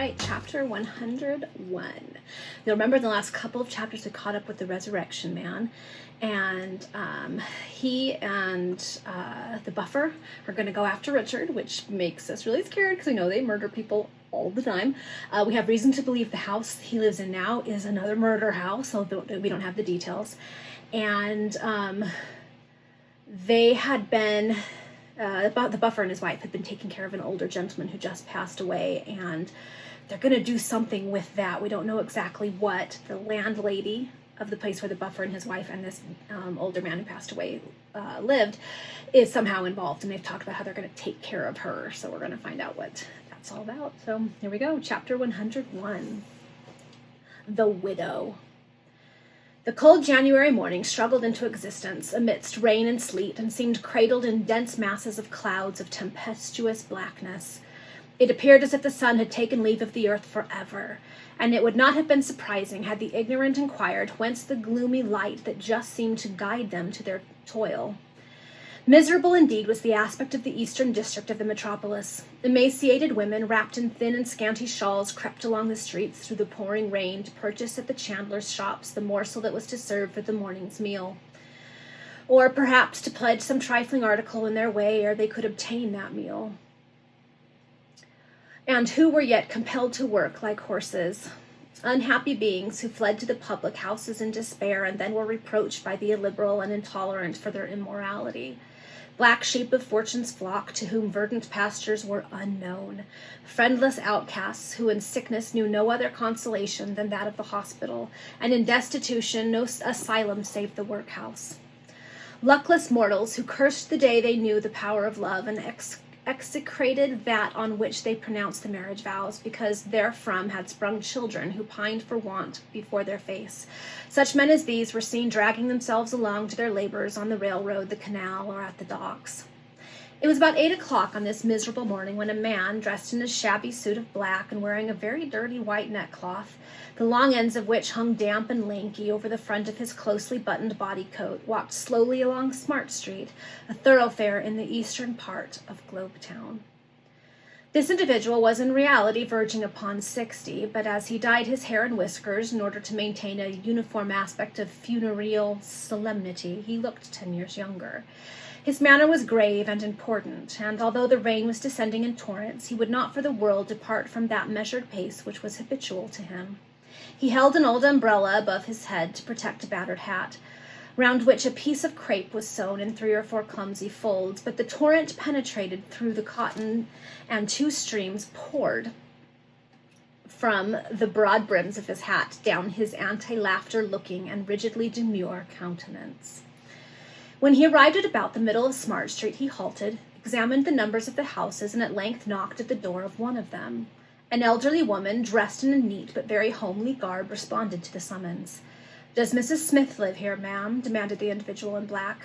right, chapter 101. You'll remember in the last couple of chapters we caught up with the Resurrection Man, and he and the Buffer are going to go after Richard, which makes us really scared because we know they murder people all the time. We have reason to believe the house he lives in now is another murder house, although we don't have the details. And they had been... the Buffer and his wife had been taking care of an older gentleman who just passed away, and they're going to do something with that. We don't know exactly what. The landlady of the place where the Buffer and his wife and this older man who passed away lived is somehow involved, and they've talked about how they're going to take care of her. So we're going to find out what that's all about. So here we go, chapter 101. The Widow. The cold January morning struggled into existence amidst rain and sleet and seemed cradled in dense masses of clouds of tempestuous blackness. It appeared as if the sun had taken leave of the earth forever, and it would not have been surprising had the ignorant inquired whence the gloomy light that just seemed to guide them to their toil. Miserable indeed was the aspect of the eastern district of the metropolis. Emaciated women, wrapped in thin and scanty shawls, crept along the streets through the pouring rain to purchase at the chandlers' shops the morsel that was to serve for the morning's meal, or perhaps to pledge some trifling article in their way ere they could obtain that meal, and who were yet compelled to work like horses. Unhappy beings who fled to the public houses in despair and then were reproached by the illiberal and intolerant for their immorality. Black sheep of fortune's flock to whom verdant pastures were unknown. Friendless outcasts who in sickness knew no other consolation than that of the hospital, and in destitution no asylum save the workhouse. Luckless mortals who cursed the day they knew the power of love and execrated that on which they pronounced the marriage vows, because therefrom had sprung children who pined for want before their face. Such men as these were seen dragging themselves along to their labors on the railroad, the canal, or at the docks. It was about 8 o'clock on this miserable morning when a man, dressed in a shabby suit of black and wearing a very dirty white neckcloth, the long ends of which hung damp and lanky over the front of his closely buttoned body coat, walked slowly along Smart Street, a thoroughfare in the eastern part of Globetown. This individual was in reality verging upon 60, but as he dyed his hair and whiskers in order to maintain a uniform aspect of funereal solemnity, he looked 10 years younger. His manner was grave and important, and although the rain was descending in torrents, he would not for the world depart from that measured pace which was habitual to him. He held an old umbrella above his head to protect a battered hat, round which a piece of crape was sewn in 3 or 4 clumsy folds, but the torrent penetrated through the cotton, and 2 streams poured from the broad brims of his hat down his anti-laughter looking and rigidly demure countenance. When he arrived at about the middle of Smart Street, he halted, examined the numbers of the houses, and at length knocked at the door of one of them. An elderly woman, dressed in a neat but very homely garb, responded to the summons. "Does Mrs. Smith live here, ma'am?" demanded the individual in black.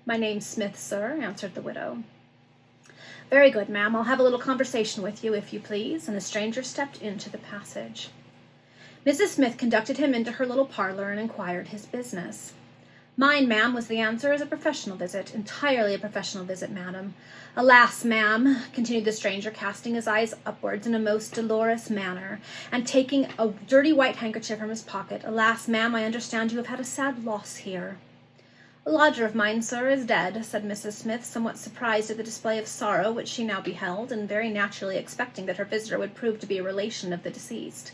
"My name's Smith, sir," answered the widow. "Very good, ma'am. I'll have a little conversation with you, if you please," and the stranger stepped into the passage. Mrs. Smith conducted him into her little parlor and inquired his business. "Mine, ma'am," was the answer, "is a professional visit, entirely a professional visit, madam. Alas, ma'am," continued the stranger, casting his eyes upwards in a most dolorous manner, and taking a dirty white handkerchief from his pocket, "alas, ma'am, I understand you have had a sad loss here." "A lodger of mine, sir, is dead," said Mrs. Smith, somewhat surprised at the display of sorrow which she now beheld, and very naturally expecting that her visitor would prove to be a relation of the deceased.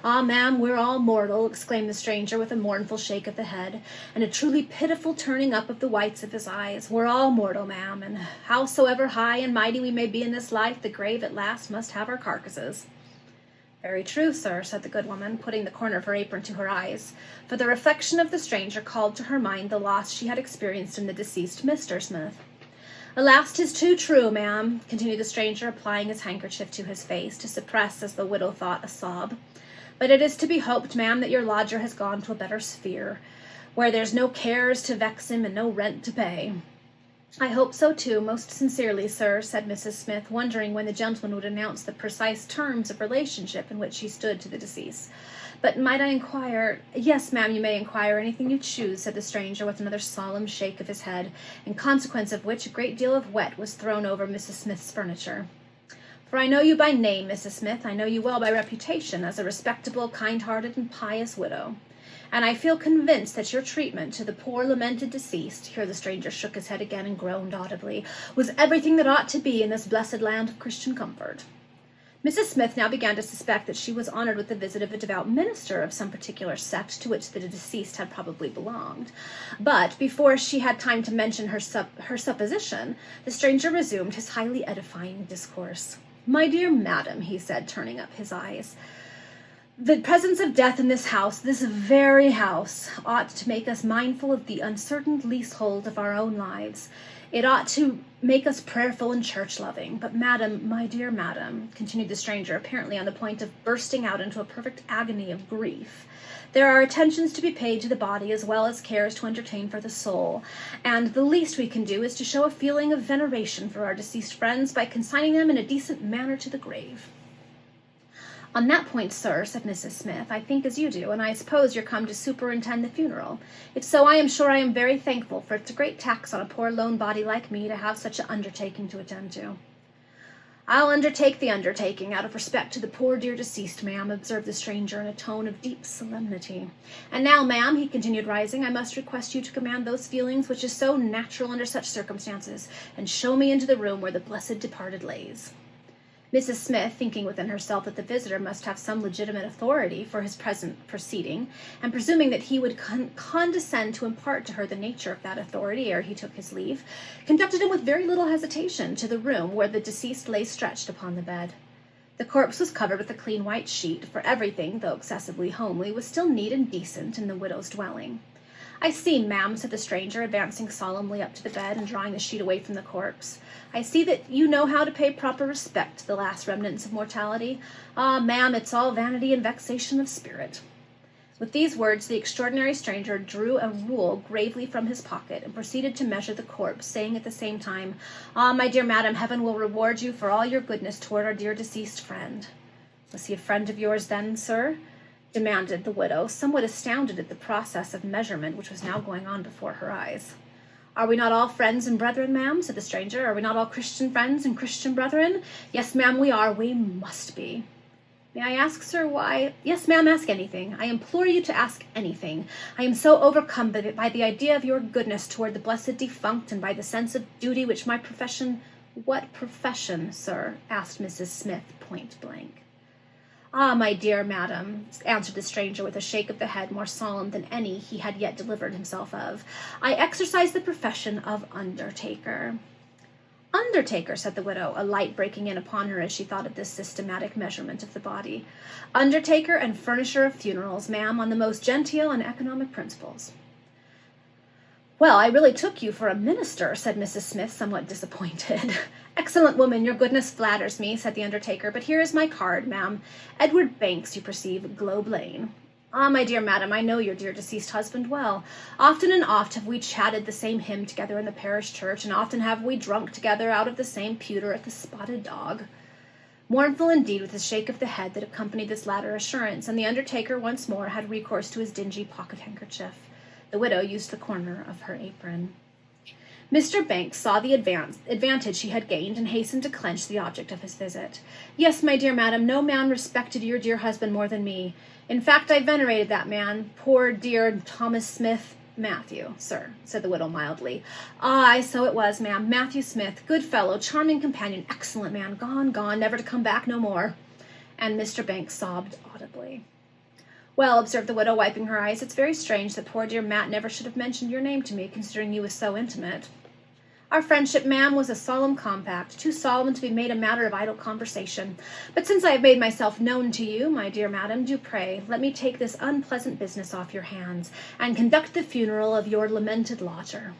"Ah, ma'am, we're all mortal," exclaimed the stranger with a mournful shake of the head, and a truly pitiful turning up of the whites of his eyes. "We're all mortal, ma'am, and howsoever high and mighty we may be in this life, the grave at last must have our carcasses." "Very true, sir," said the good woman, putting the corner of her apron to her eyes, for the reflection of the stranger called to her mind the loss she had experienced in the deceased Mr. Smith. "Alas, 'tis too true, ma'am," continued the stranger, applying his handkerchief to his face, to suppress, as the widow thought, a sob. "But it is to be hoped, ma'am, that your lodger has gone to a better sphere, where there's no cares to vex him and no rent to pay." "I hope so too, most sincerely, sir," said Mrs. Smith, wondering when the gentleman would announce the precise terms of relationship in which he stood to the deceased. "But might I inquire—" "Yes, ma'am, you may inquire anything you choose," said the stranger with another solemn shake of his head, in consequence of which a great deal of wet was thrown over Mrs. Smith's furniture. For I know you by name, Mrs. Smith. I know you well by reputation as a respectable, kind-hearted, and pious widow. And I feel convinced that your treatment to the poor lamented deceased," here the stranger shook his head again and groaned audibly, "was everything that ought to be in this blessed land of Christian comfort." Mrs. Smith now began to suspect that she was honored with the visit of a devout minister of some particular sect to which the deceased had probably belonged. But before she had time to mention her supposition, the stranger resumed his highly edifying discourse. "My dear madam," he said, turning up his eyes, "the presence of death in this house, this very house, ought to make us mindful of the uncertain leasehold of our own lives. It ought to make us prayerful and church-loving. But madam, my dear madam," continued the stranger, apparently on the point of bursting out into a perfect agony of grief, "there are attentions to be paid to the body as well as cares to entertain for the soul, and the least we can do is to show a feeling of veneration for our deceased friends by consigning them in a decent manner to the grave." "On that point, sir," said Mrs. Smith, "I think as you do, and I suppose you're come to superintend the funeral. If so, I am sure I am very thankful, for it's a great tax on a poor lone body like me to have such an undertaking to attend to." "I'll undertake the undertaking out of respect to the poor dear deceased, ma'am," observed the stranger in a tone of deep solemnity. "And now, ma'am," he continued, rising, "I must request you to command those feelings which is so natural under such circumstances, and show me into the room where the blessed departed lays." Mrs. Smith, thinking within herself that the visitor must have some legitimate authority for his present proceeding, and presuming that he would condescend to impart to her the nature of that authority ere he took his leave, conducted him with very little hesitation to the room where the deceased lay stretched upon the bed. The corpse was covered with a clean white sheet, for everything, though excessively homely, was still neat and decent in the widow's dwelling. "I see, ma'am," said the stranger, advancing solemnly up to the bed and drawing the sheet away from the corpse. "I see that you know how to pay proper respect to the last remnants of mortality. Ah, ma'am, it's all vanity and vexation of spirit." With these words, the extraordinary stranger drew a rule gravely from his pocket and proceeded to measure the corpse, saying at the same time, "Ah, my dear madam, heaven will reward you for all your goodness toward our dear deceased friend." "Was he a friend of yours then, sir?" demanded the widow, somewhat astounded at the process of measurement which was now going on before her eyes. "Are we not all friends and brethren, ma'am?" said the stranger. "Are we not all Christian friends and Christian brethren?" "Yes, ma'am, we are. We must be." "May I ask, sir, why—" "Yes, ma'am, ask anything. I implore you to ask anything. I am so overcome by the idea of your goodness toward the blessed defunct and by the sense of duty which my profession—" "What profession, sir?" asked Mrs. Smith, point blank. "Ah, my dear madam," answered the stranger with a shake of the head more solemn than any he had yet delivered himself of, "I exercise the profession of undertaker." "Undertaker," said the widow, a light breaking in upon her as she thought of this systematic measurement of the body. "Undertaker and furnisher of funerals, ma'am, on the most genteel and economic principles." "Well, I really took you for a minister," said Mrs. Smith, somewhat disappointed. "Excellent woman, your goodness flatters me," said the undertaker, "but here is my card, ma'am. Edward Banks, you perceive, Globe Lane. Ah, my dear madam, I know your dear deceased husband well. Often and oft have we chatted the same hymn together in the parish church, and often have we drunk together out of the same pewter at the Spotted Dog." Mournful indeed was the shake of the head that accompanied this latter assurance, and the undertaker once more had recourse to his dingy pocket-handkerchief. The widow used the corner of her apron. Mr. Banks saw the advantage he had gained, and hastened to clench the object of his visit. "Yes, my dear madam, no man respected your dear husband more than me. In fact, I venerated that man, poor dear Thomas Smith, Matthew, sir," said the widow mildly. "Aye, so it was, ma'am, Matthew Smith, good fellow, charming companion, excellent man, gone, never to come back no more." And Mr. Banks sobbed audibly. "Well," observed the widow, wiping her eyes, "it's very strange that poor dear Matt never should have mentioned your name to me, considering you was so intimate. Our friendship, ma'am, was a solemn compact, too solemn to be made a matter of idle conversation. But since I have made myself known to you, my dear madam, do pray let me take this unpleasant business off your hands, and conduct the funeral of your lamented lodger."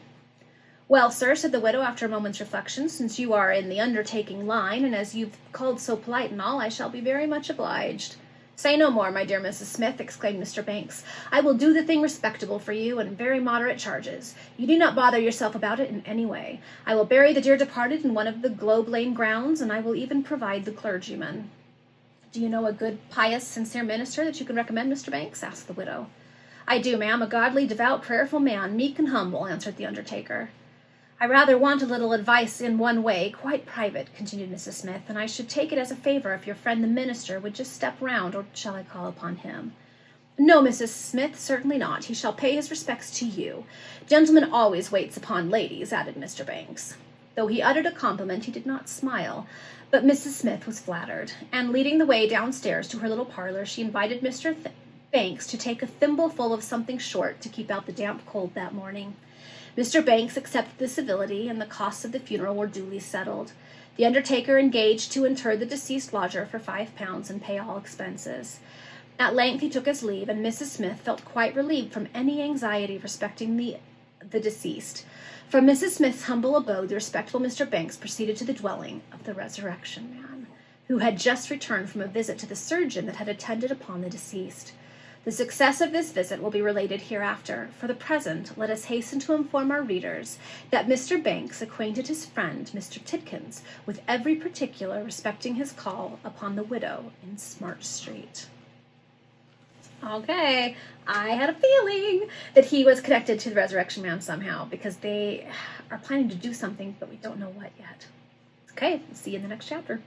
"Well, sir," said the widow, after a moment's reflection, "since you are in the undertaking line, and as you've called so polite and all, I shall be very much obliged." "Say no more, my dear Mrs. Smith," exclaimed Mr. Banks. "I will do the thing respectable for you, and very moderate charges. You need not bother yourself about it in any way. I will bury the dear departed in one of the Globe Lane grounds, and I will even provide the clergyman." "Do you know a good, pious, sincere minister that you can recommend, Mr. Banks?" asked the widow. "I do, ma'am, a godly, devout, prayerful man, meek and humble," answered the undertaker. I rather want a little advice in one way, quite private, continued Mrs. Smith, and I should take it as a favor if your friend the minister would just step round, or shall I call upon him? No, Mrs. Smith, certainly not. He shall pay his respects to you. Gentleman always waits upon ladies, added Mr. Banks. Though he uttered a compliment, he did not smile, but Mrs. Smith was flattered, and leading the way downstairs to her little parlor, she invited Mr. Banks to take a thimbleful of something short to keep out the damp cold that morning. Mr. Banks accepted the civility, and the costs of the funeral were duly settled. The undertaker engaged to inter the deceased lodger for £5 and pay all expenses. At length he took his leave, and Mrs. Smith felt quite relieved from any anxiety respecting the deceased. From Mrs. Smith's humble abode, the respectable Mr. Banks proceeded to the dwelling of the Resurrection Man, who had just returned from a visit to the surgeon that had attended upon the deceased. The success of this visit will be related hereafter. For the present, let us hasten to inform our readers that Mr. Banks acquainted his friend, Mr. Tidkins, with every particular respecting his call upon the widow in Smart Street. Okay, I had a feeling that he was connected to the Resurrection Man somehow, because they are planning to do something, but we don't know what yet. Okay, see you in the next chapter.